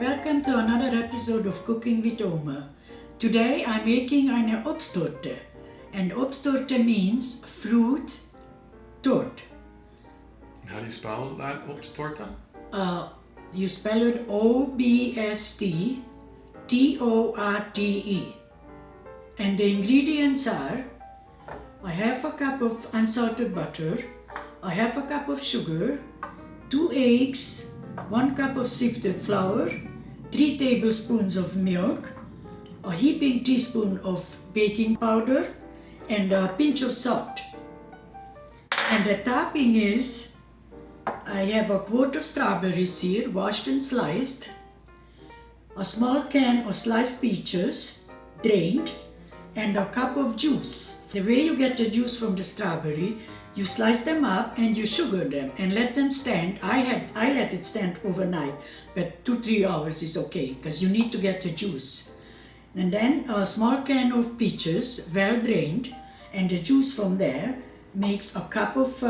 Welcome to another episode of Cooking with Oma. Today I'm making eine Obsttorte, and Obsttorte means fruit torte. How do you spell that, Obsttorte? You spell it O-B-S-T-T-O-R-T-E. And the ingredients are, I have a cup of unsalted butter, I have a cup of sugar, 2 eggs, 1 cup of sifted flour, 3 tablespoons of milk, a heaping teaspoon of baking powder, and a pinch of salt. And the topping is, I have a quart of strawberries here, washed and sliced, a small can of sliced peaches, drained, and a cup of juice. The way you get the juice from the strawberry, you slice them up and you sugar them and let them stand. I let it stand overnight, but 2-3 hours is okay because you need to get the juice. And then a small can of peaches, well drained, and the juice from there makes a cup of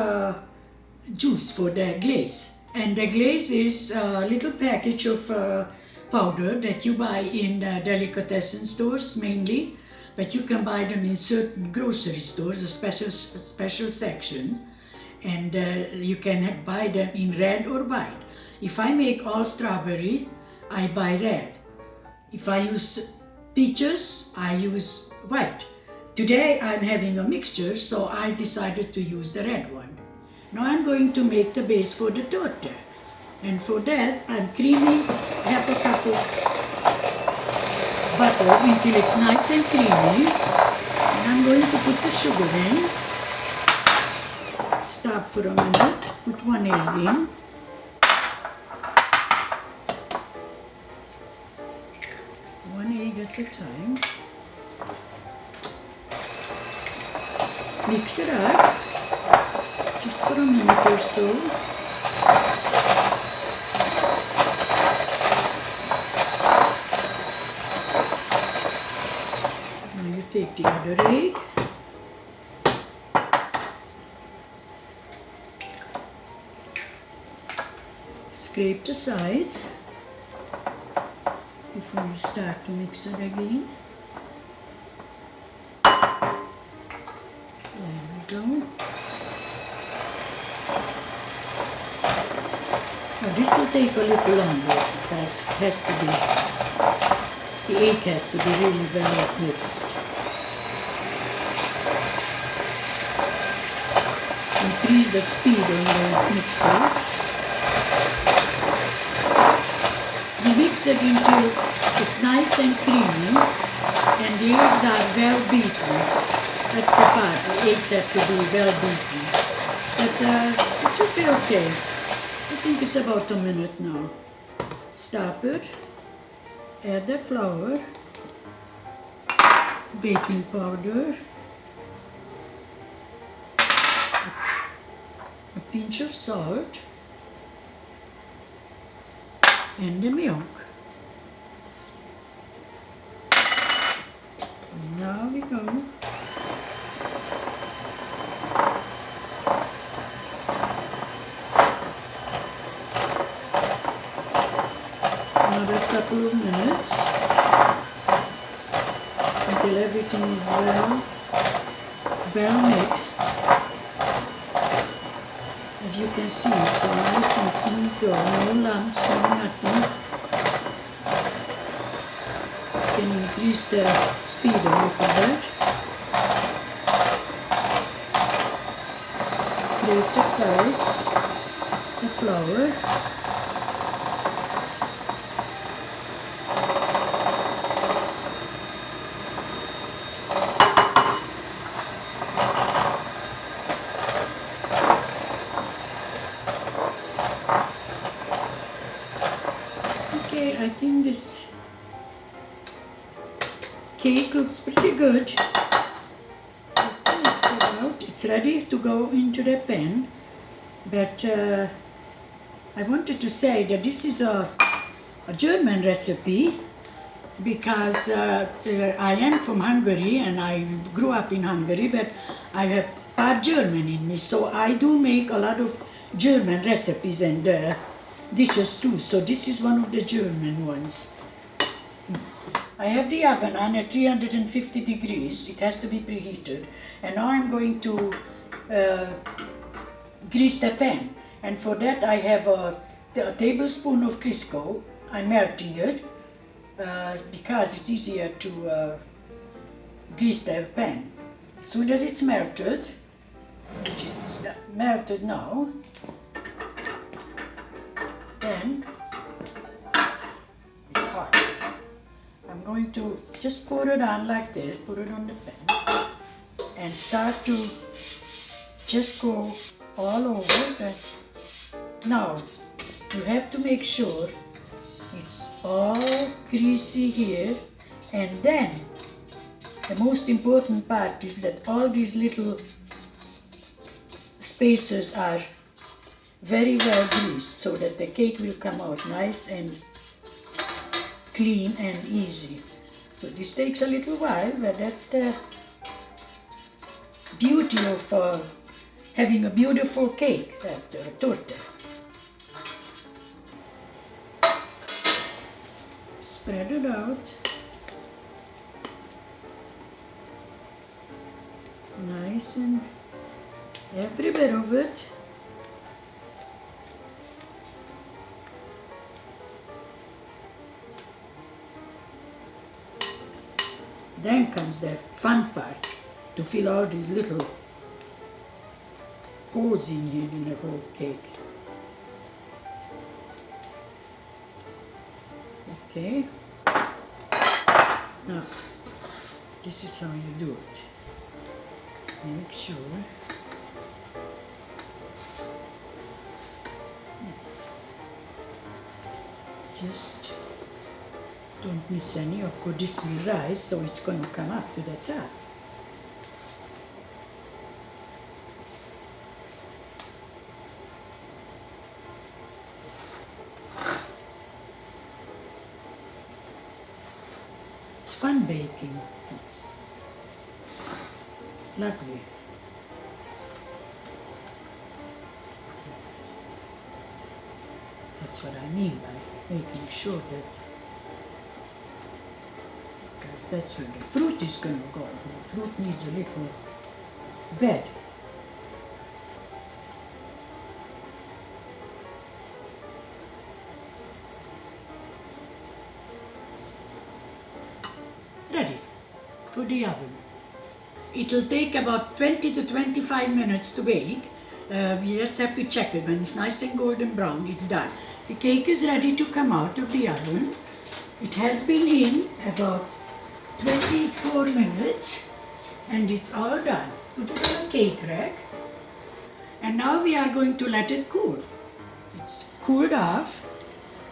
juice for the glaze. And the glaze is a little package of powder that you buy in delicatessen stores mainly, but you can buy them in certain grocery stores, a special sections, and you can buy them in red or white. If I make all strawberry, I buy red. If I use peaches, I use white. Today I'm having a mixture, so I decided to use the red one. Now I'm going to make the base for the torte. And for that, I'm creaming half a cup of butter until it's nice and creamy. And I'm going to put the sugar in. Stop for a minute, put 1 egg in. One egg at a time. Mix it up, just for a minute or so. Take the other egg, scrape the sides before you start to mix it again. There we go. Now this will take a little longer because it has to be, the egg has to be really well mixed. Increase the speed on the mixer. You mix it until it's nice and creamy and the eggs are well beaten. That's the part, the eggs have to be well beaten. But it should be okay. I think it's about a minute now. Stop it. Add the flour, baking powder, a pinch of salt, and the milk. And now we go. Another couple of minutes until everything is well mixed. As you can see, it's a nice and smooth dough, no lumps, no nothing. You can increase the speed a little bit. Scrape the sides, the flour. I think this cake looks pretty good. Mix it out. It's ready to go into the pan. But I wanted to say that this is a German recipe because I am from Hungary and I grew up in Hungary, but I have part German in me, so I do make a lot of German recipes and dishes too, so this is one of the German ones. I have the oven on at 350 degrees, it has to be preheated, and now I'm going to grease the pan, and for that I have a tablespoon of Crisco. I'm melting it because it's easier to grease the pan. As soon as it's melted, which is melted now, then it's hot. I'm going to just pour it on like this, put it on the pan, and start to just go all over the. Now, you have to make sure it's all greasy here, and then the most important part is that all these little spaces are very well greased so that the cake will come out nice and clean and easy. So this takes a little while, but that's the beauty of having a beautiful cake after a torte. Spread it out. Nice, and every bit of it. Then comes the fun part, to fill all these little holes in here in the whole cake. Okay. Now, this is how you do it. Make sure just don't miss any. Of course, this will rise, so it's going to come up to the top. It's fun baking. It's lovely. That's what I mean by making sure that, because that's where the fruit is going to go. The fruit needs a little bed. Ready for the oven. It'll take about 20 to 25 minutes to bake. We just have to check it. When it's nice and golden brown, it's done. The cake is ready to come out of the oven. It has been in about 24 minutes and it's all done. Put it on a cake rack. And now we are going to let it cool. It's cooled off.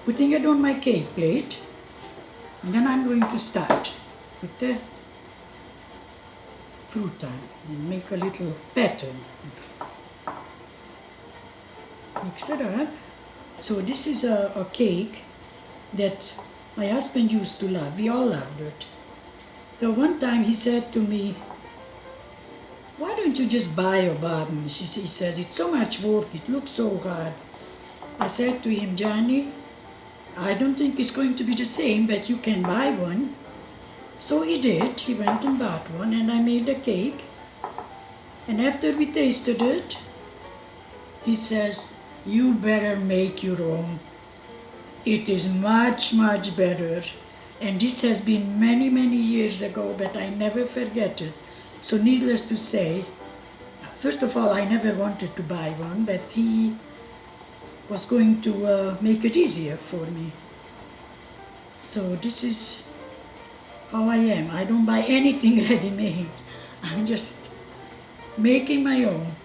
Putting it on my cake plate. And then I'm going to start with the fruit on and make a little pattern. Mix it up. So this is a cake that my husband used to love. We all loved it. So one time he said to me, "Why don't you just buy a bottle?" He says, "It's so much work, it looks so hard." I said to him, "Johnny, I don't think it's going to be the same, but you can buy one." So he did. He went and bought one, and I made a cake. And after we tasted it, he says, "You better make your own. It is much, much better." And this has been many, many years ago, but I never forget it. So needless to say, first of all, I never wanted to buy one, but he was going to make it easier for me. So this is how I am. I don't buy anything ready-made. I'm just making my own.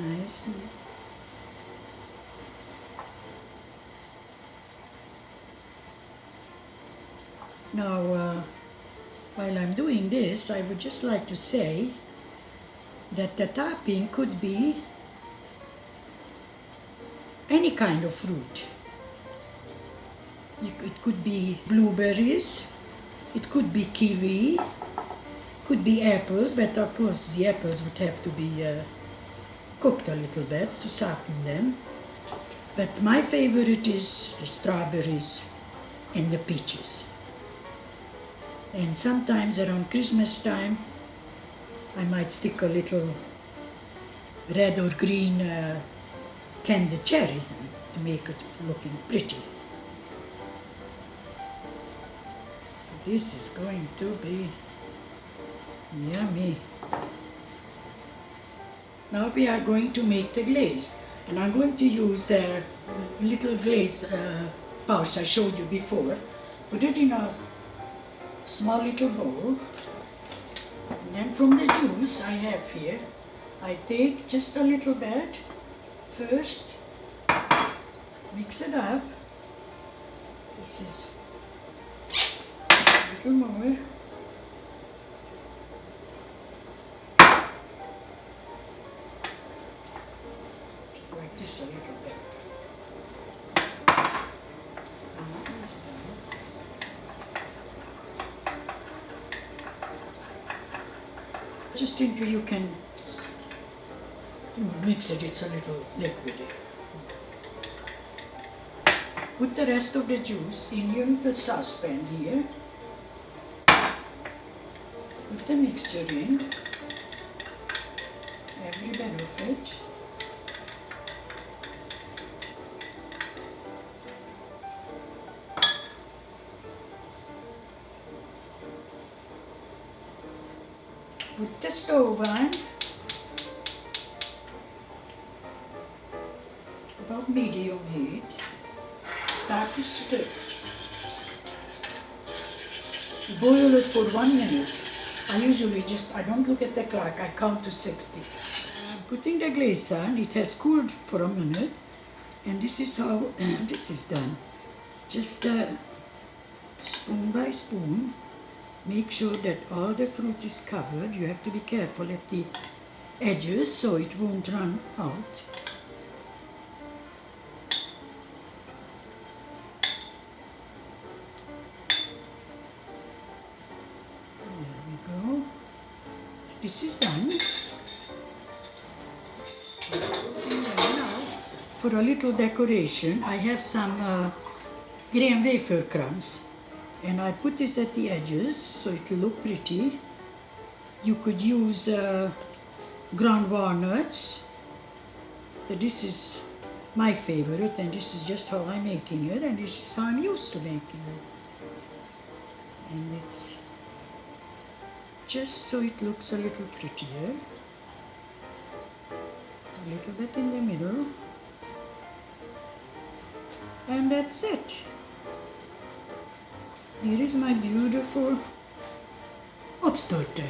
Nice. Now, while I'm doing this, I would just like to say that the topping could be any kind of fruit. It could be blueberries, it could be kiwi, Could be apples, but of course the apples would have to be cooked a little bit to soften them. But my favorite is the strawberries and the peaches. And sometimes around Christmas time, I might stick a little red or green candied cherries in to make it looking pretty. This is going to be yummy. Now we are going to make the glaze, and I'm going to use the little glaze pouch I showed you before. Put it in a small little bowl, and then from the juice I have here, I take just a little bit first, mix it up. This is a little more. Like this a little bit. Just think you can mix it, it's a little liquidy. Put the rest of the juice in your little saucepan here. Put the mixture in, every bit of it. Put the stove on, about medium heat. Start to stir. Boil it for 1 minute. I don't look at the clock, I count to 60. I'm putting the glaze on, it has cooled for a minute, and this is how this is done. Just spoon by spoon, make sure that all the fruit is covered. You have to be careful at the edges so it won't run out. This is done. Now, for a little decoration, I have some graham wafer crumbs, and I put this at the edges so it will look pretty. You could use ground walnuts, but this is my favorite, and this is just how I'm making it, and this is how I'm used to making it. And it's just so it looks a little prettier. A little bit in the middle. And that's it. Here is my beautiful Obsttorte.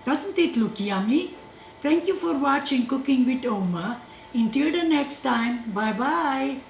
Doesn't it look yummy? Thank you for watching Cooking with Oma. Until the next time, bye bye.